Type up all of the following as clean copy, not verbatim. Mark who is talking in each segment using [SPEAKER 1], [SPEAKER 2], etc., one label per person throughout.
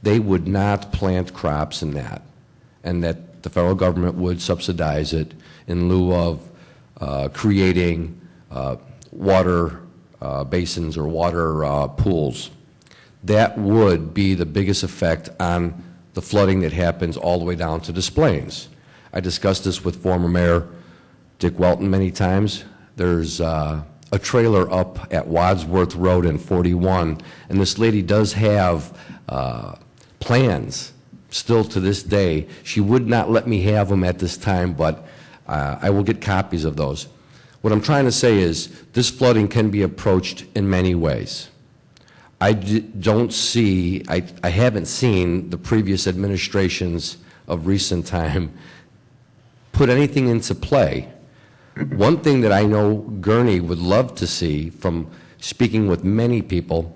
[SPEAKER 1] they would not plant crops in that, and that the federal government would subsidize it in lieu of creating water basins or water pools. That would be the biggest effect on the flooding that happens all the way down to Des Plaines. I discussed this with former Mayor Dick Welton many times. There's a trailer up at Wadsworth Road and 41, and this lady does have plans still to this day. She would not let me have them at this time, but I will get copies of those. What I'm trying to say is this flooding can be approached in many ways. I haven't seen the previous administrations of recent time put anything into play. One thing that I know Gurnee would love to see, from speaking with many people,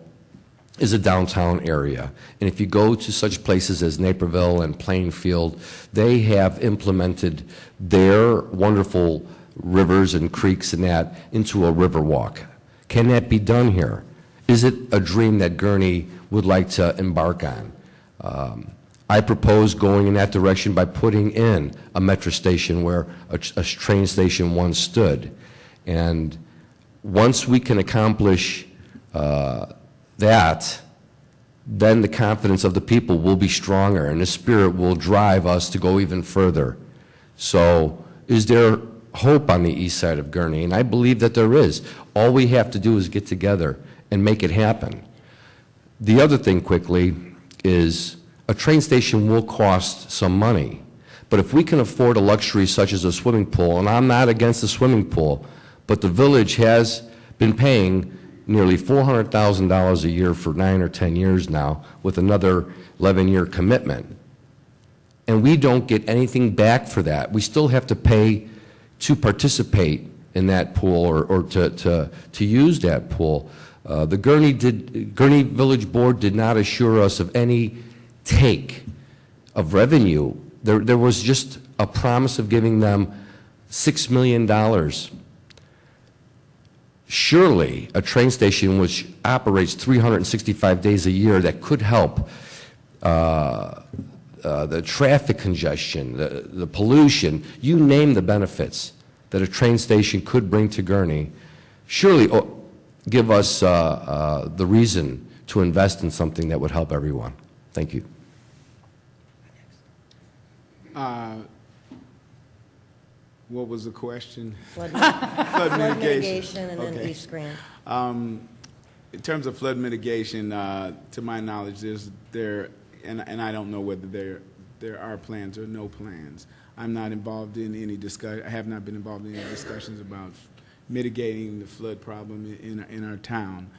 [SPEAKER 1] is a downtown area. And if you go to such places as Naperville and Plainfield, they have implemented their wonderful rivers and creeks and that into a river walk. Can that be done here? Is it a dream that Gurnee would like to embark on? I propose going in that direction by putting in a metro station where a train station once stood. And once we can accomplish that, then the confidence of the people will be stronger and the spirit will drive us to go even further. So is there hope on the east side of Gurnee? And I believe that there is. All we have to do is get together and make it happen. The other thing quickly is a train station will cost some money, but if we can afford a luxury such as a swimming pool, and I'm not against the swimming pool, but the village has been paying nearly $400,000 a year for 9 or 10 years now with another 11-year commitment. And we don't get anything back for that. We still have to pay to participate in that pool or to use that pool. The Gurnee Village Board did not assure us of any take of revenue. There was just a promise of giving them $6 million. Surely a train station which operates 365 days a year that could help the traffic congestion, the pollution, you name the benefits that a train station could bring to Gurnee, surely give us the reason to invest in something that would help everyone. Thank you.
[SPEAKER 2] What was the question?
[SPEAKER 3] Flood
[SPEAKER 2] Flood
[SPEAKER 3] mitigation and then
[SPEAKER 2] Okay.
[SPEAKER 3] East Grant.
[SPEAKER 2] In terms of flood mitigation, to my knowledge, and I don't know whether there are plans or no plans. I'm not involved in any discussion. I have not been involved in any discussions about mitigating the flood problem in our town.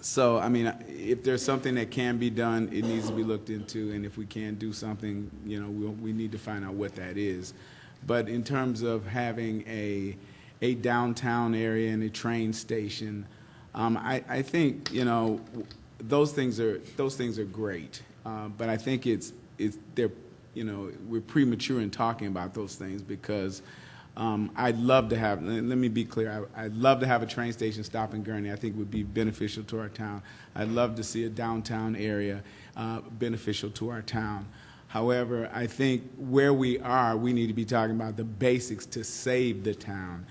[SPEAKER 2] So, I mean, if there's something that can be done, it needs to be looked into, and if we can do something, you know, we need to find out what that is. But in terms of having a downtown area and a train station, I think, you know, those things are great. But I think they're, you know, we're premature in talking about those things because I'd love to have, let me be clear, I'd love to have a train station stop in Gurnee. I think it would be beneficial to our town. I'd love to see a downtown area beneficial to our town. However, I think where we are, we need to be talking about the basics to save the town.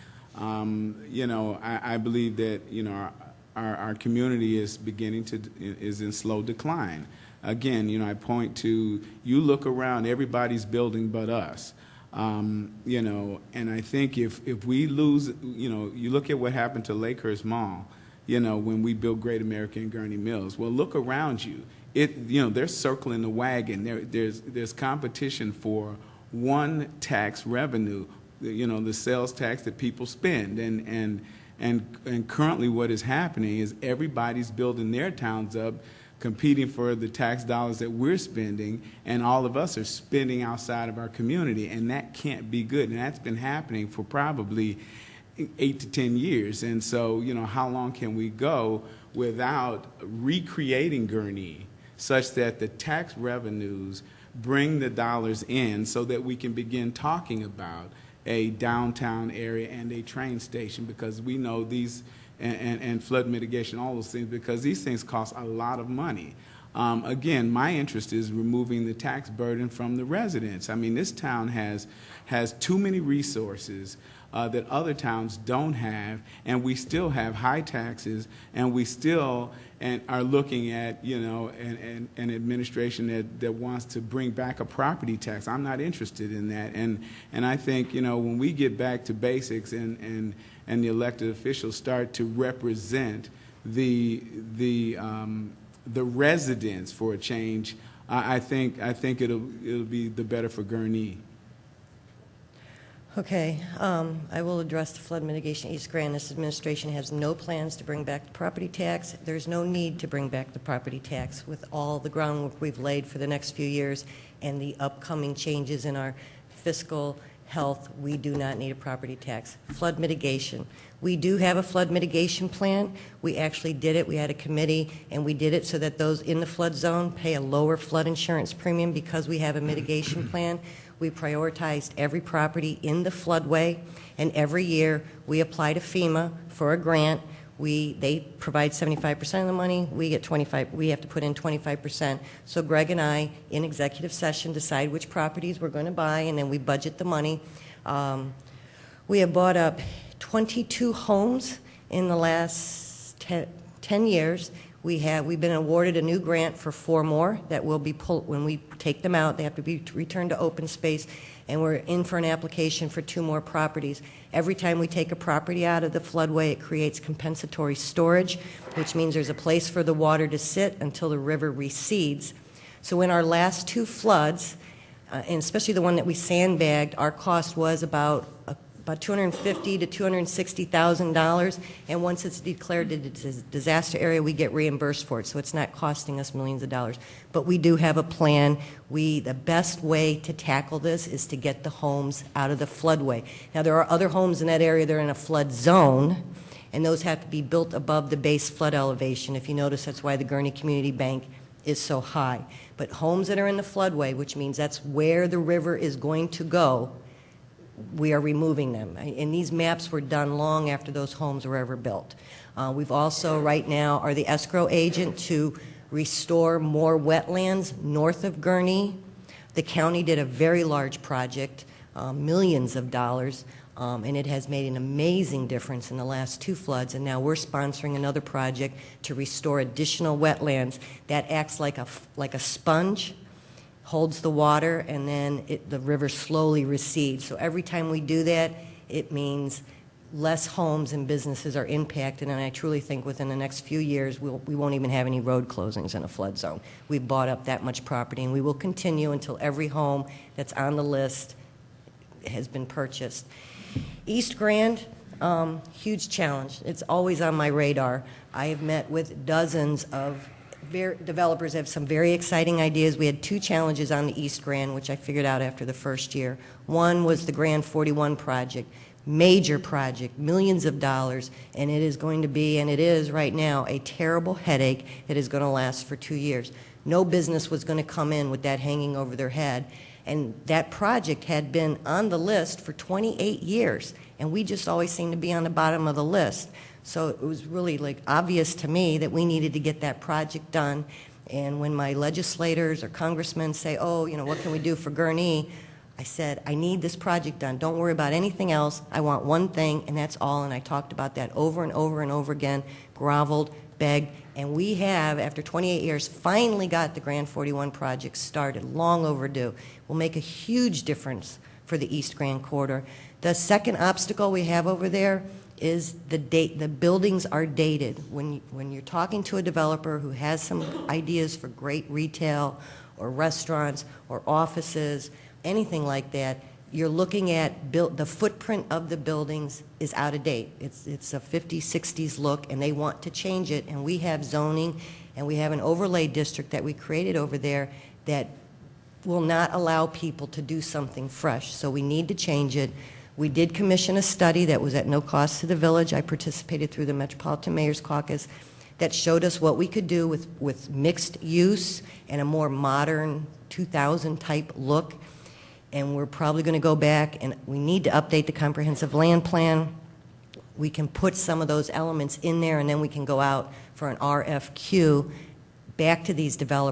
[SPEAKER 2] You know, I believe that, you know, our community is is in slow decline. Again, you know, I point to, you look around, everybody's building but us. You know, and I think if we lose, you know, you look at what happened to Lakehurst Mall, you know, when we built Great American and Gurnee Mills. Well, look around you. You know, they're circling the wagon. There's competition for one tax revenue, you know, the sales tax that people spend. And currently what is happening is everybody's building their towns up, competing for the tax dollars that we're spending, and all of us are spending outside of our community, and that can't be good. And that's been happening for probably 8 to 10 years. And so, you know, how long can we go without recreating Gurnee such that the tax revenues bring the dollars in so that we can begin talking about a downtown area and a train station, because we know these, and flood mitigation, all those things, because these things cost a lot of money. Again, my interest is removing the tax burden from the residents. I mean, this town has too many resources that other towns don't have, and we still have high taxes, and we still are looking at, you know, an administration that wants to bring back a property tax. I'm not interested in that, and I think, you know, when we get back to basics and the elected officials start to represent the residents for a change, I think it'll be the better for Gurnee.
[SPEAKER 3] Okay, I will address the flood mitigation East Grand. This administration has no plans to bring back the property tax. There's no need to bring back the property tax with all the groundwork we've laid for the next few years and the upcoming changes in our fiscal health. We do not need a property tax. Flood mitigation. We do have a flood mitigation plan. We actually did it. We had a committee, and we did it so that those in the flood zone pay a lower flood insurance premium because we have a mitigation plan. We prioritized every property in the floodway, and every year we apply to FEMA for a grant. They provide 75% of the money. We get 25. We have to put in 25%. So Greg and I, in executive session, decide which properties we're going to buy, and then we budget the money. We have bought up 22 homes in the last 10 years. We've been awarded a new grant for 4 more that will be pulled when we take them out. They have to be returned to open space, and we're in for an application for 2 more properties. Every time we take a property out of the floodway, it creates compensatory storage, which means there's a place for the water to sit until the river recedes. So in our last 2 floods, and especially the one that we sandbagged, our cost was about $250,000 to $260,000, and once it's declared a disaster area, we get reimbursed for it, so it's not costing us millions of dollars. But we do have a plan. The best way to tackle this is to get the homes out of the floodway. Now, there are other homes in that area that are in a flood zone, and those have to be built above the base flood elevation. If you notice, that's why the Gurnee Community Bank is so high. But homes that are in the floodway, which means that's where the river is going to go, we are removing them. And these maps were done long after those homes were ever built. We've also, right now, are the escrow agent to restore more wetlands north of Gurnee. The county did a very large project, millions of dollars, and it has made an amazing difference in the last 2 floods, and now we're sponsoring another project to restore additional wetlands that acts like a sponge, holds the water, and then the river slowly recedes. So every time we do that, it means less homes and businesses are impacted, and I truly think within the next few years we won't even have any road closings in a flood zone. We've bought up that much property, and we will continue until every home that's on the list has been purchased. East Grand, huge challenge. It's always on my radar. I have met with dozens of developers have some very exciting ideas. We had 2 challenges on the East Grand, which I figured out after the first year. One was the Grand 41 project, major project, millions of dollars, and it is going to be, and it is right now, a terrible headache that is going to last for 2 years. No business was going to come in with that hanging over their head, and that project had been on the list for 28 years, and we just always seem to be on the bottom of the list. So it was really obvious to me that we needed to get that project done. And when my legislators or congressmen say, oh, you know, what can we do for Gurnee? I said, I need this project done. Don't worry about anything else. I want one thing, and that's all. And I talked about that over and over and over again, groveled, begged, and we have, after 28 years, finally got the Grand 41 project started, long overdue. Will make a huge difference for the East Grand Corridor. The second obstacle we have over there is the buildings are dated. When you're talking to a developer who has some ideas for great retail or restaurants or offices, anything like that, you're looking at the footprint of the buildings is out of date. It's a 50s, 60s look, and they want to change it, and we have zoning, and we have an overlay district that we created over there that will not allow people to do something fresh, so we need to change it. We did commission a study that was at no cost to the village. I participated through the Metropolitan Mayor's Caucus that showed us what we could do with mixed use and a more modern 2000 type look. And we're probably going to go back, and we need to update the comprehensive land plan. We can put some of those elements in there, and then we can go out for an RFQ back to these developers